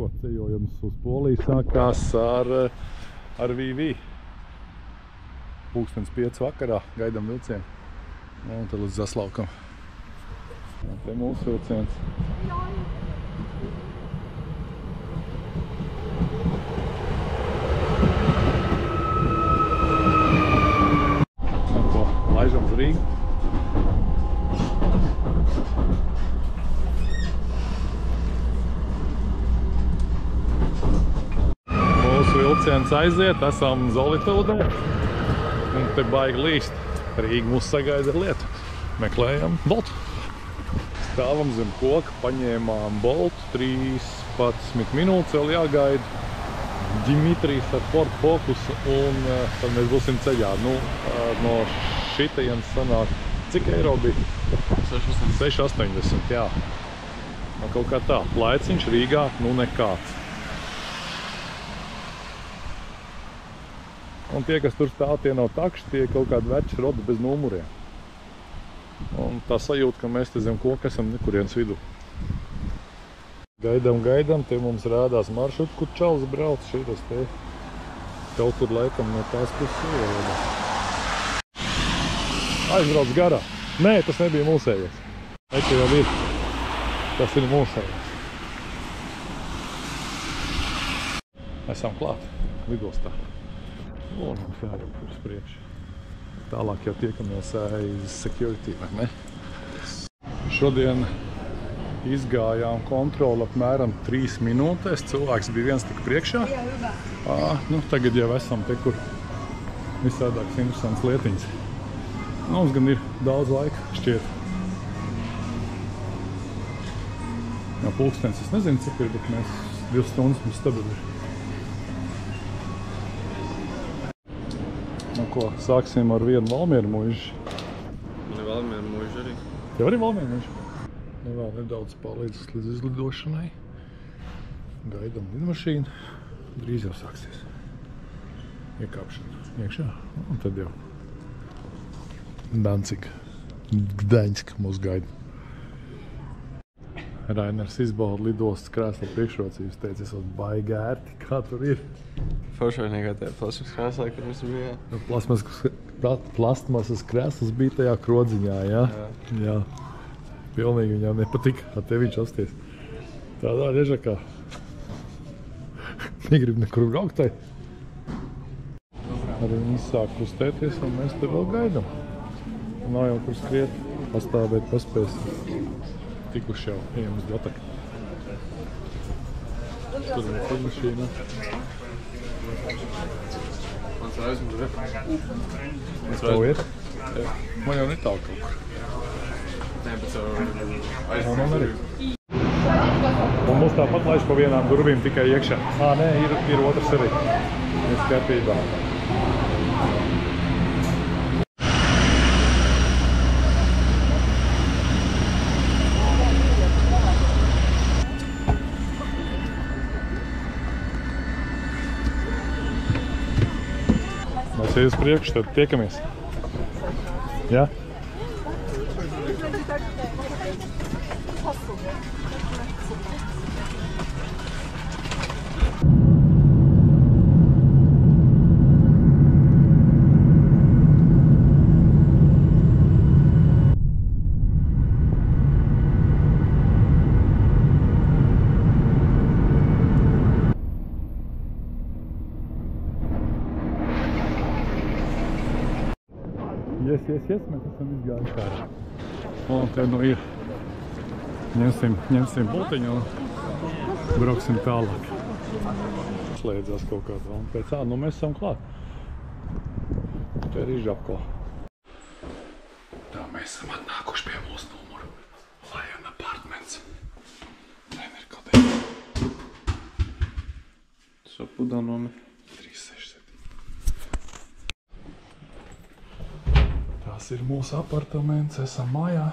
ko, ceļojums uz Poliju sākās ar VV. 5:30 vakarā gaidām vilcienu. Un tad līdz Zaslaukam. Un te mūsu vilciens. Un ko, laižam uz Rīgu. Vilciens aiziet, esam Zolitildē un te baigi līst. Rīga mūs sagaida ar lietu. Meklējam Boltu. Stāvam zem koka, paņēmām Boltu, 13 minūtes vēl jāgaida. Dimitrijs ar Ford Focus un tad mēs būsim ceļā. Nu, no šitajienas sanāk, cik eiro bija? 6,80, jā. No kaut kā tā, laiciņš Rīgā, nu nekāds. Un tie, kas tur stāv, tie nav takši, tie kaut kādi veči rodi bez numuriem. Un tā sajūta, ka mēs te zem koka esam nekurienes vidū. Gaidām, te mums rādās maršruts, kur čalis brauc šitas te. Kaut kur laikam no tās puses. Aizbrauc garā. Nē, tas nebija mūsējais. Eki jau ir. Tas ir mūsējais. Esam klāt lidostā. Un mums jājām uz priekšu. Tālāk jau tiekamies aiz security, vai ne? Šodien izgājām kontroli apmēram 3 minūtēs. Cilvēks bija viens tik priekšā. Nu, tagad jau esam te, kur visādākas interesants lietiņas. Mums gan ir daudz laika, šķiet. Jā, pulkstens, es nezinu, cik ir, bet mēs 2 stundas mums stabili ir. Nu ko, sāksim ar vienu Valmieru muiži. Man ir Valmieru muiži arī. Tev arī Valmieru muiži? Nu vēl nedaudz palīdzas līdz izlidošanai. Gaidām lidmašīnu. Drīz jau sāksies. Iekāpšana iekšā. Un tad jau Danciga, Gdaņska mūs gaida. Rainers izbauda lidostas krēsla priekšrocības. Teica, es esmu baigi ērti. Kā tur ir? Foršainīgā tajā plasmasas krēslā, kad mēs bijām. Plastmasas krēsls bija tajā krodziņā, jā? Jā. Pilnīgi viņām nepatika ar tevi časties. Tādā ļežakā. Negrib nekur braukt tai. Arī viņi sāk kustēties un mēs te vēl gaidām. Nav jau kur skriet, pastāvēt, paspēsim. Tikuši jau, ejam uz Gataku. Tur ir lidmašīna. Mans aizmur ir. Tev ir? Man jau netālu kaut kur. Nē, bet tev Jā, man arī. Un mums tāpat laiž pa vienām durvīm tikai iekšā. Nē, ir otrs arī. Mēs kārtībā. Mēs ej uz priekšu, tad tiekamies. Jā? Yes, mēs esam izgājuši ārā. Un te nu ir. Ņemsim bultiņu un brauksim tālāk. Slēdzās kaut kādā un pēc nu mēs esam klāt. Te ir Žapko. Tā mēs esam atnākuši pie mūsu numuru. Lion Apartments. Rainer, kodēļ? Sapudā nomi. 367. Tas ir mūsu apartaments, esam mājā.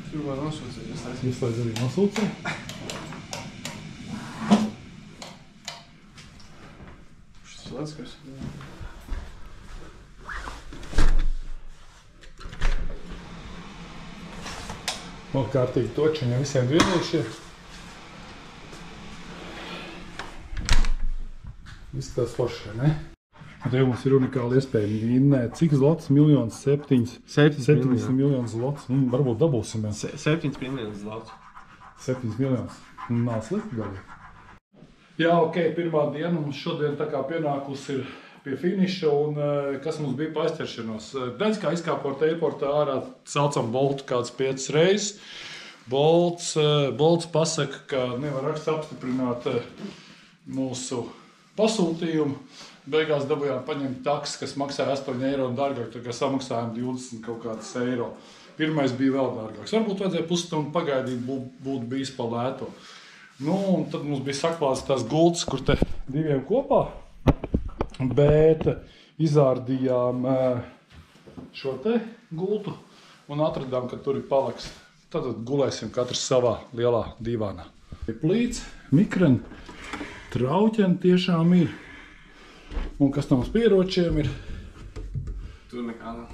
Tur var nosūcīt, Ieslēdz arī nosūcē. Šis lēckars. kārtīgi točiņa visiem vīriešiem. Izskatās forši, ne? Te mums ir unikāla iespēja vinnēt. Cik zlots? 1 700 miljonus zlots. Varbūt dabūsim. 7 miljonus zlots. 7 miljonus. Nav slikti galīgi. Jā, ok, pirmā diena mums šodien tā kā pienākus ir pie finiša un kas mums bija pa aizķeršanos. Redz, kā izkāpot airportā ārā saucam Boltu kāds 5 reizes. Bolts pasaka, ka nevar apstiprināt mūsu pasūtījumu. Beigās dabūjām paņemt taksi, kas maksāja 8 eiro un dārgāk, tā kā samaksājām 20 kaut kāds eiro. Pirmais bija vēl dārgāks. Varbūt vajadzēja pusstundu pagaidīt, būtu bijis pa lēto. Nu, un tad mums bija saklāts tās gultas, kur te diviem kopā, bet izārdījām šo te gultu un atradām, ka tur ir paliks. Tad gulēsim katrs savā lielā divānā. Plīts, mikreni, trauķeni tiešām ir. Un kas tam uz pieročiem ir? Tur nekā nav.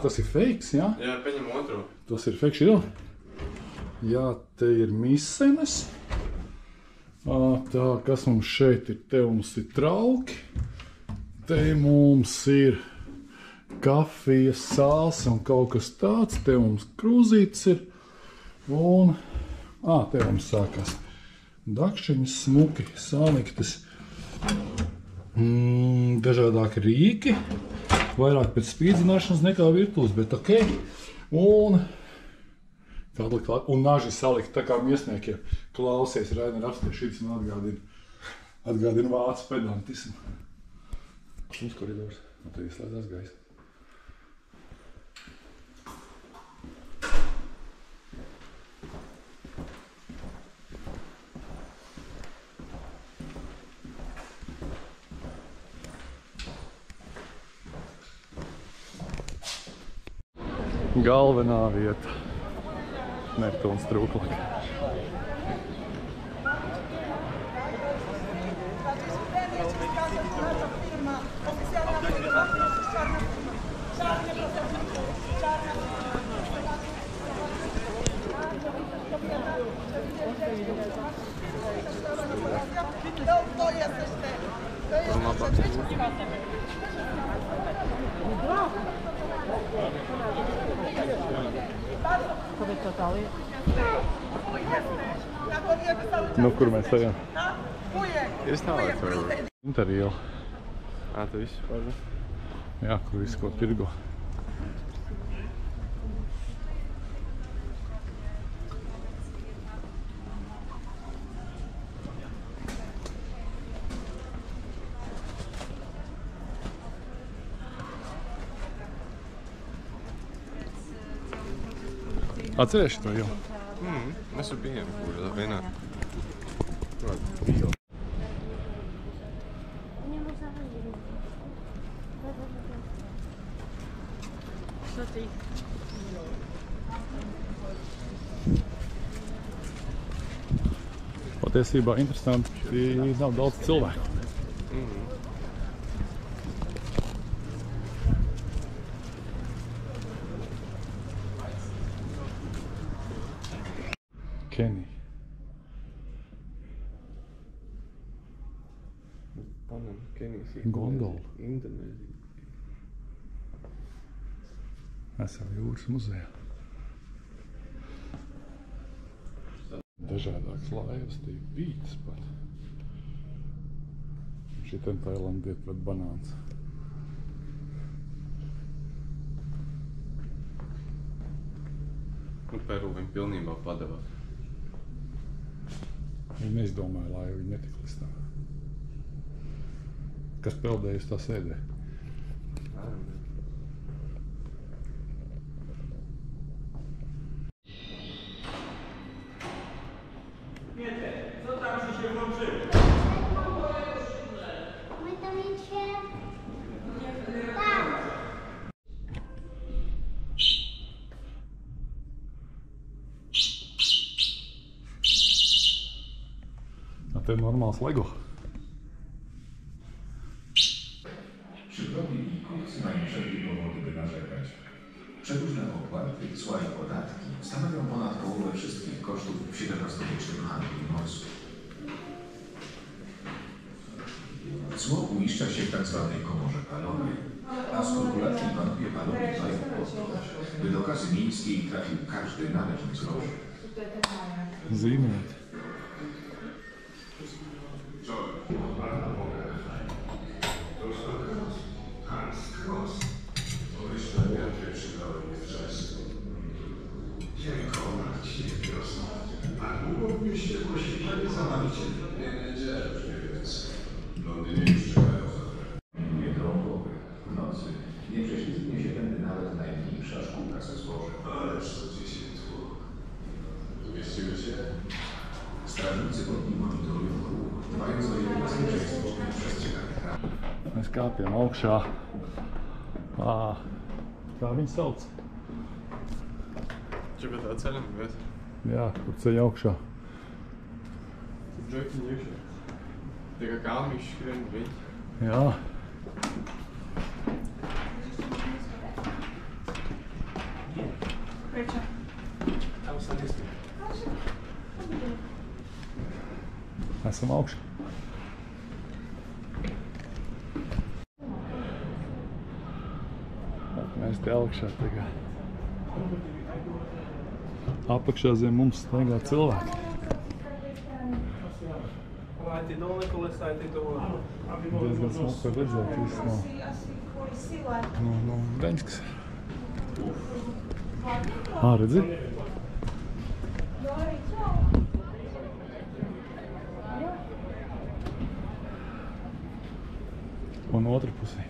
Tas ir fakes, jā? Jā, paņem otru. Tas ir fakes, jā? Jā, te ir misenes. Tā, kas mums šeit ir? Te mums ir trauki. Te mums ir kafijas sāls un kaut kas tāds. Te mums krūzītes ir. Un, te mums sākās dakšiņas, smuki, saliktas. Dažādāki rīki, vairāk pēc spīdzināšanas nekā virtuves, bet ok. Un naži salikt, tā kā miesniekiem. Klausies, Rainer, apsties, šis man atgādina vācu pedantismu. Mums koridors. Un te ieslēdzās gaisa. Galvenā vieta – Neptūns trūklaka. Nu, kur mēs ejam? Es tālāk varu. Interiela. Tu visu pārdu? Jā, kur visu ko tirgo. Atcerēši to jau? Mēs jau bijām, kur vienā. Patiesībā interesanti, nav daudz cilvēku. Kenija. Gondola. Indonēzija. Esam jūras muzejā. Dažādākas laivas, tie ir bītas pat. Šitien Tailandiet pret banāns. Peru viņu pilnībā padeva. Viņi neizdomāja laivu, viņi netika listā. Kas peldējas, tā sēdē. Te ir normāls Lego. Przypomnij, co najmniejszego powody, by narzekać. Przeróżne opłaty, cła i podatki stanowią ponad połowę wszystkich kosztów w XVII-wiecznym handlu i morsku. Cło uiszcza się w tzw. komorze palowej, a skrupulatnie panuje palowie mają po to, by do kasy miejskiej trafił każdy należny grosz. Zīmēt. W nocy nie prześlizgnie się tędy nawet najmniejsza szkółka ze zbożem. Ależ to 10 tłok. Zmieściły się? Strażnicy pod nim monitorują ruch, dbając o jego bezpieczeństwo i przestrzeganie praw. Mēs kāpjam augšā. Kā viņi sauc? Čekā tā ceļam, bet? Jā, kur ceļ augšā. Tur džekiņi iekšā. Tie kā kalniņš skrien viņi. Jā. Prečo? Tam sanīsti. Esam augšā. Mēs te augšā tagad. Apakšā zem mums staigā cilvēki. Diezgan smuki redzēt, viss no Greņskas. Redzi? Un otra pusē.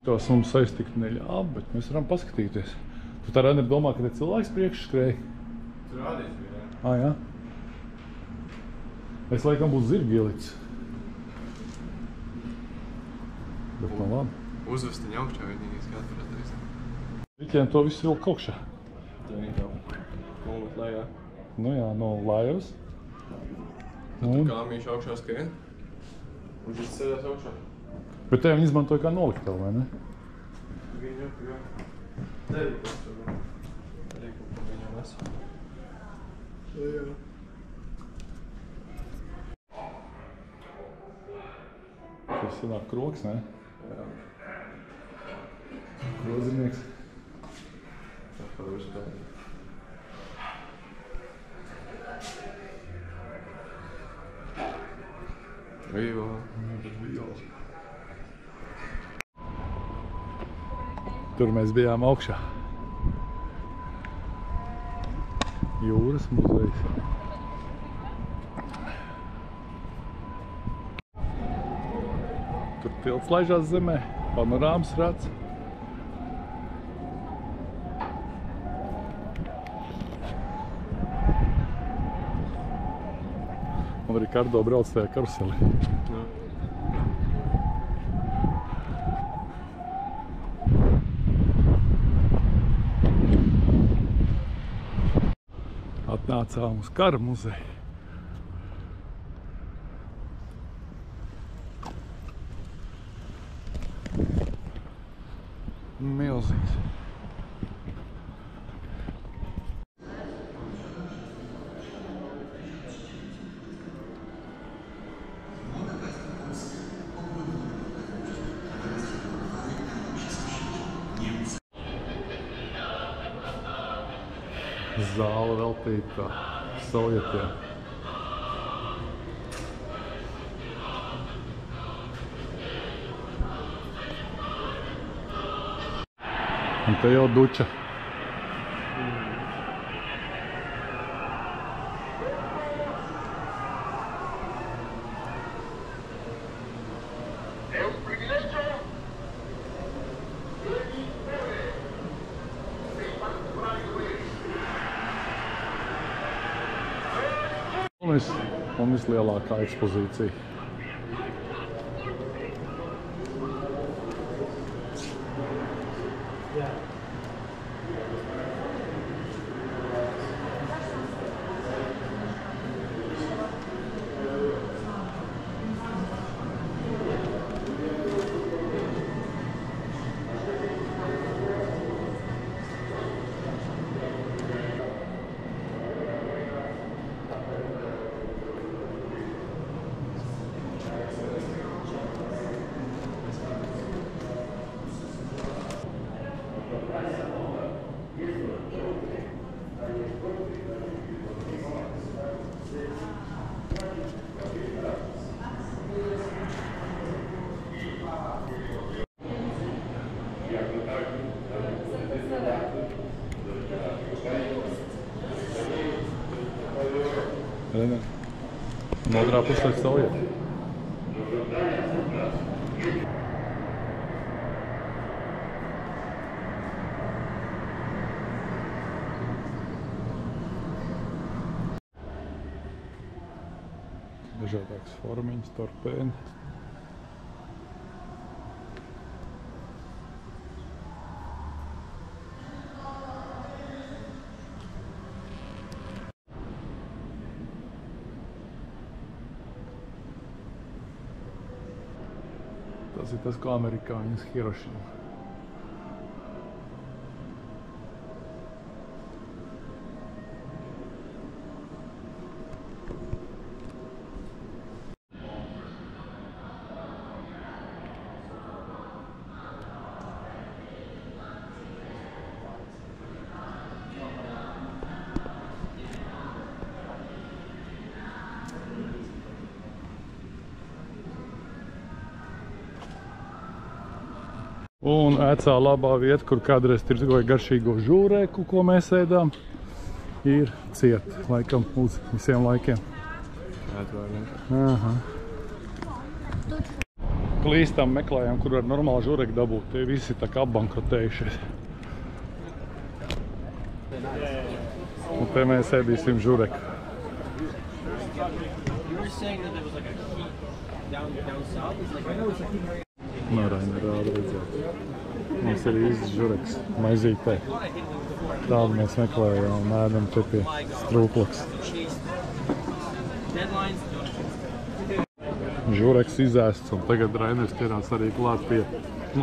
Tos mums aiztikt neļāva, bet mēs varam paskatīties. Tu tā Rainer domā, ka te cilvēks priekš skrēja? Tur rādīt bija, Jā? Es laikam būs zirgi ielicis. Bet no labi. Uzvestiņa augšā vienīgais, kā tur atrast. Riķiem to visu vilk augšā. Tā viņi tā kulmat lejā. Nu jā, no Laivas. Tad tur kalniņš augšā skrien. Un šis ceļās augšā. Bet te viņi izmantoja kā noliktavu, vai ne? Viņi jau, jā. Derīkos tur. Derīkos tur viņam nes. Jā. Tas sanāk kroks, ne? Jā. Grozinieks. Tā kā visu tā. Vīvola. Tas vīvols. Tur mēs bijām augšā. Jūras muzejs. Tur tilts laižās zemē, panorāmas redz. Un Rikardo brauc tajā karuselī. Jā. Atnācām uz kara muzeju. Milzīgs. Zāle veltīta sovietiem. Un te jau duča. Un vislielākā ekspozīcija. Un otrā pusē soja. Dažādākas formiņas, torpēni. Tas ir tas, ko amerikāņi uz Hirošimu. Un ēcā labā vieta, kur kādreiz tirgoja garšīgo žūrēku, ko mēs ēdām, ir ciet, laikam, uz visiem laikiem. Aha. Klīstam meklējām, kur var normāli žūreku dabūt. Tie visi tā kā apbankrotējušies. Un te mēs ēdīsim žūreku. No Raina rāda redzēt. Mums ir īsts žureks, maizītē. Tādu mēs meklējām un ēdam te pie strūklaks. Žureks izēsts un tagad Rainers ķerās arī klāt pie...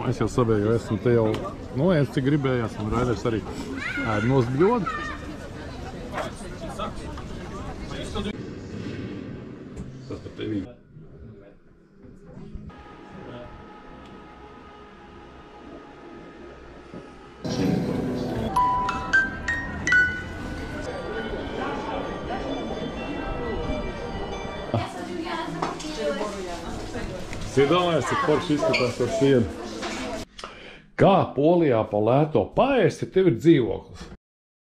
Es jau sabēju, esmu te jau noies, cik gribējās, un Rainers arī ēd nost bļodu. Tas par tevi. Iedomājies, cik forši izskatās ar sienu. Kā Polijā pa lēto paēst, ja tev ir dzīvoklis?